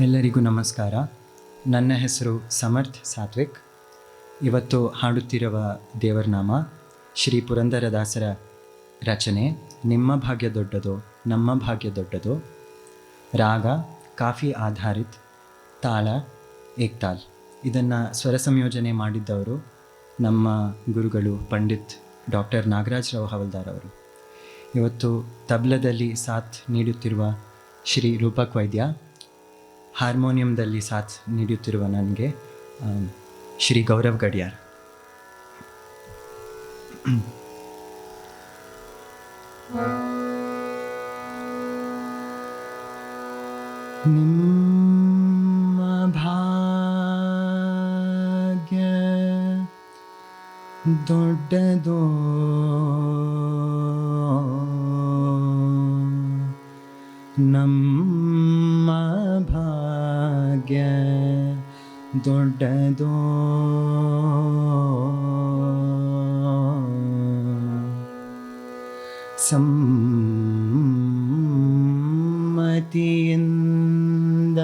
ಎಲ್ಲರಿಗೂ ನಮಸ್ಕಾರ. ನನ್ನ ಹೆಸರು ಸಮರ್ಥ್ ಸಾತ್ವಿಕ್. ಇವತ್ತು ಹಾಡುತ್ತಿರುವ ದೇವರ ನಾಮ ಶ್ರೀ ಪುರಂದರದಾಸರ ರಚನೆ ನಿಮ್ಮ ಭಾಗ್ಯ ದೊಡ್ಡದೋ ನಮ್ಮ ಭಾಗ್ಯ ದೊಡ್ಡದೋ. ರಾಗ ಕಾಫಿ ಆಧಾರಿತ್, ತಾಳ ಏಕ್ತಾಲ್. ಇದನ್ನು ಸ್ವರ ಸಂಯೋಜನೆ ಮಾಡಿದ್ದವರು ನಮ್ಮ ಗುರುಗಳು ಪಂಡಿತ್ ಡಾಕ್ಟರ್ ನಾಗರಾಜ್ ರಾವ್ ಹವಲ್ದಾರ್ ಅವರು. ಇವತ್ತು ತಬ್ಲದಲ್ಲಿ ಸಾಥ್ ನೀಡುತ್ತಿರುವ ಶ್ರೀ ರೂಪಕ್ ವೈದ್ಯ, ಹಾರ್ಮೋನಿಯಂದಲ್ಲಿ ಸಾಥ್ ನೀಡುತ್ತಿರುವ ನನಗೆ ಶ್ರೀ ಗೌರವ್ ಗಡಿಯಾರ್. ನಿಮ್ಮ ಭಾಗ್ಯ ದೊಡ್ಡದೋ ನಮ್ಮ ಭಾಗ್ಯ ದೊಡ್ಡದೋ. ಸಮ್ಮತಿಯಿಂದ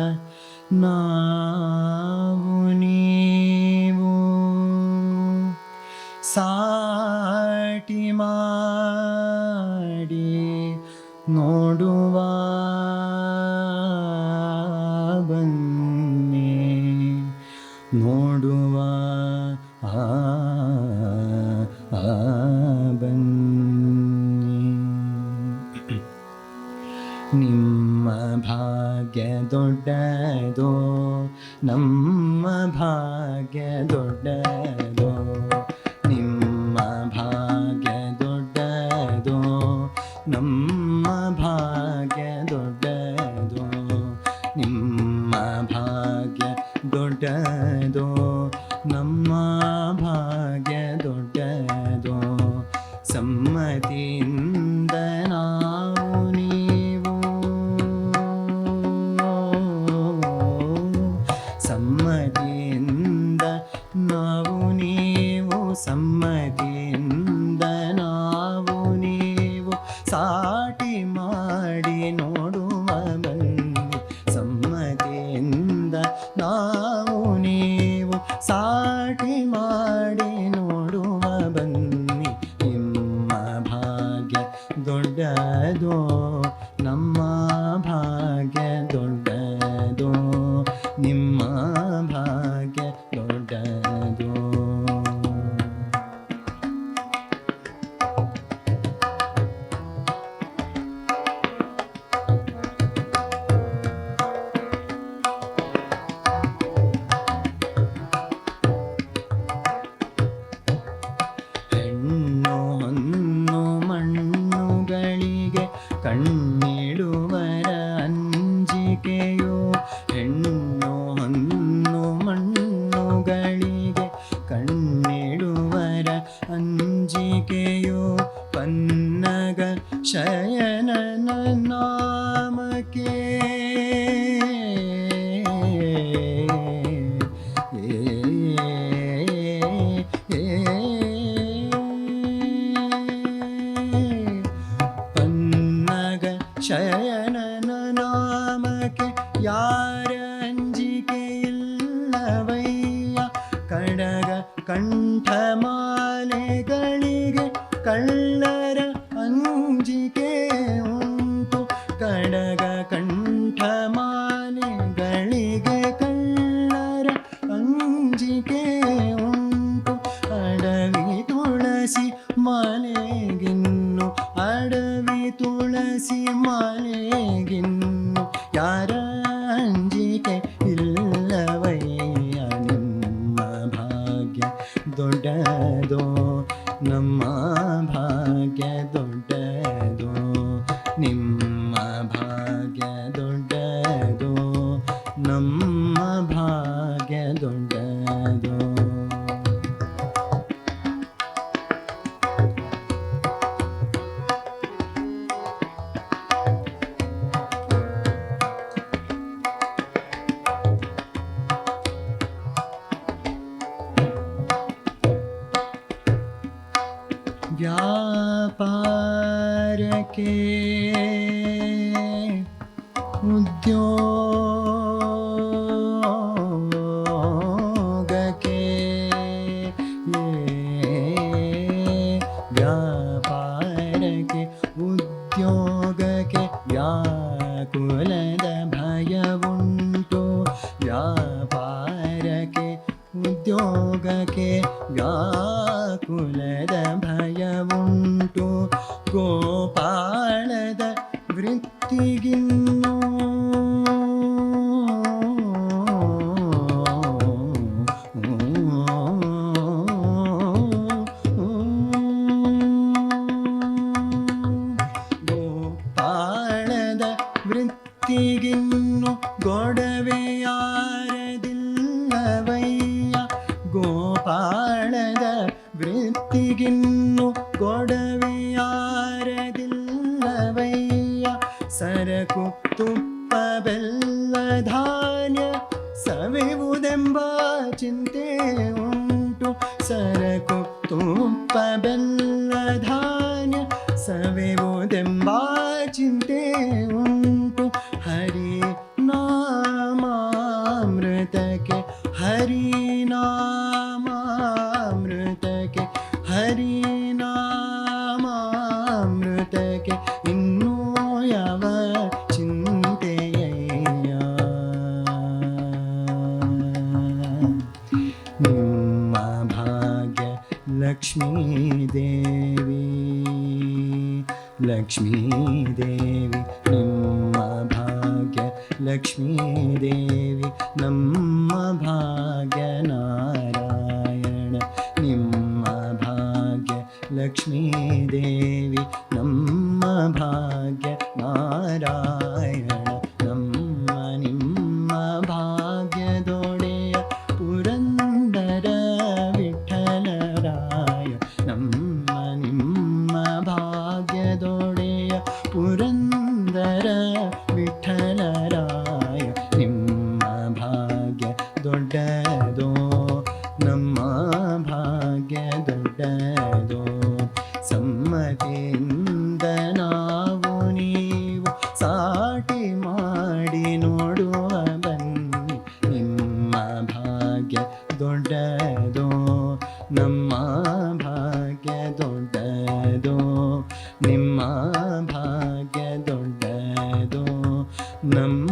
ನಾವು ನೀವು ಸಾಟಿ ಮಾಡಿ ನೋಡುವ ಬನ್ನಿ, ನೋಡುವ ಬನ್ನಿ. ನಿಮ್ಮ ಭಾಗ್ಯ ದೊಡ್ಡದೋ ನಮ್ಮ ಭಾಗ್ಯ ದೊಡ್ಡದೋ. ನಿಮ್ಮ ಭಾಗ್ಯ ದೊಡ್ಡದೋ ನಮ್ಮ ಭಾಗ್ಯ ದೊಡ್ಡದೋ. ನಿಮ್ಮ ಭಾಗ್ಯ ದೊಡ್ಡದೋ ನಮ್ಮ ಭಾಗ್ಯ ದೊಡ್ಡದೋ. ಸಮ್ಮತಿಯಿಂದ ನಾವು ನೀವು, ಸಮ್ಮತಿಯಿಂದ ನಾವು ನೀವು, ಸಮ್ಮತಿಯಿಂದ ನಾವು ನೀವು ಸಾಟಿ ಮಾಡಿ ನೋಡುವ ಬನ್ನಿ. ಸಮ್ಮತಿಯಿಂದ ನಾವು ನೀವು ಸಾಟಿ ಮಾಡಿ ನೋಡುವ ಬನ್ನಿ. ನಿಮ್ಮ ಭಾಗ್ಯ ದೊಡ್ಡದೋ ನಮ್ಮ ಭಾಗ್ಯ ದೊಡ್ಡದೋ. ನಿಮ್ಮ ಭಾಗ್ಯ ದೊಡ್ಡದೋ. ಹೆಣ್ಣು ಹೊನ್ನು ಮಣ್ಣುಗಳಿಗೆ ಕಣ್ಣಿಡುವರ ಅಂಜಿಕೆಯೋ. ಹೆಣ್ಣು ಹೊನ್ನು ಮಣ್ಣುಗಳಿಗೆ ಕಣ್ಣಿಡುವರ ಅಂಜಿಕೆಯೋ. ಪನ್ನಗ ಶಯನನ ನಾಮಕ್ಕೆ ಪನ್ನಗ ಶಯನನ ನಾಮಕ್ಕೆ ಯಾರ ಅಂಜಿಕೆ ಇಲ್ಲವಯ್ಯ. ಕಡಗ ಕಂಠಮಾಲೆಗಳಿಗೆ ಕಳ್ಳರ ಅಂಜಿಕೆ ಉಂಟು. ಕಡಗ ಕಂಠಮಾಲೆಗಳಿಗೆ ಕಳ್ಳರ ಅಂಜಿಕೆ ಉಂಟು. ಅಡವಿ ತುಳಸಿ ಮಾಲೆಗಿನ್ನು, ಅಡವಿ ತುಳಸಿ ಮಾಲೆಗಿನ್ನು ಯಾರ ಅಂಜಿಕೆ ಇಲ್ಲವಯ್ಯ. ನಿಮ್ಮ ಭಾಗ್ಯ ದೊಡ್ಡದೋ ನಮ್ಮ ಭಾಗ್ಯ ದೊಡ್ಡದೋ. ನಿಮ್ಮ ಭಾಗ್ಯ ದೊಡ್ಡದೋ ನಮ್ಮ ಭಾಗ್ಯ ದೊಡ್ಡದೋ. ವ್ಯಾಪಾರಕ್ಕೆ ಉದ್ಯೋಗ ಉಂಟು ಗೋಪಾಳದ ವೃತ್ತಿಗಿನ್ನು ಗೋಪಾಳದ ವೃತ್ತಿಗಿನ್ನು ಗೊಡವೆಯಾರದಿಲ್ಲವಯ್ಯ ಗೋಪಾಳದ ವೃತ್ತಿಗಿನ್ನು ಗೊಡವೆಯಾರದಿಲ್ಲವಯ್ಯ ಸರಕು ತುಪ್ಪ ಬೆಲ್ಲ ಧಾನ್ಯ ಸವೆಯುವುದೆಂಬ ಚಿಂತೆ ಉಂಟು ಸರಕು ತುಪ್ಪ ಬೆಲ್ಲ ಧಾನ್ಯ ಸವೆಯುವುದೆಂಬ ಚಿಂತೆ ಉಂಟು ಹರಿ ನಾಮಾಮೃತಕ್ಕೆ ಹರಿ ನಾಮಾಮೃತಕ್ಕೆ ಹರಿ ನಾಮಾಮೃತಕ್ಕೆ ಇನ್ನೂ ಯಾವ ಚಿಂತೆಯಯ್ಯ ನಿಮ್ಮ ಭಾಗ್ಯ ಲಕ್ಷ್ಮೀದೇವಿ ಲಕ್ಷ್ಮೀದೇವಿ ನಿಮ್ಮ ಭಾಗ್ಯ ಲಕ್ಷ್ಮೀದೇವಿ ನಮ್ಮ ಭಾಗ್ಯ ನಾರಾಯಣ ನಿಮ್ಮ ಭಾಗ್ಯ ಲಕ್ಷ್ಮೀದೇವಿ ನಮ್ಮ ಭಾಗ್ಯ ನಾರಾಯಣ ನಮ್ಮ ನಿಮ್ಮ ಭಾಗ್ಯದೊಡೆಯ ಪುರಂದರ ವಿಠಲರಾಯ ನಮ್ಮ ನಿಮ್ಮ ಭಾಗ್ಯದೊಡೆಯ ಪುರಂದರ ವಿಠಲರಾಯ ನಿಮ್ಮ ಭಾಗ್ಯ ದೊಡ್ಡದೋ ನಮ್ಮ ಭಾಗ್ಯ ದೊಡ್ಡದೋ ಸಮ್ಮತಿಯಿಂದ ನಾವು ನೀವು ಸಾಟಿ ಮಾಡಿ ನೋಡುವ ಬನ್ನಿ ನಿಮ್ಮ ಭಾಗ್ಯ ದೊಡ್ಡದೋ ನಮ್ಮ ಭಾಗ್ಯ ದೊಡ್ಡದೋ ನಿಮ್ಮ ಭಾಗ್ಯ ದೊಡ್ಡದೋ ನಮ್ಮ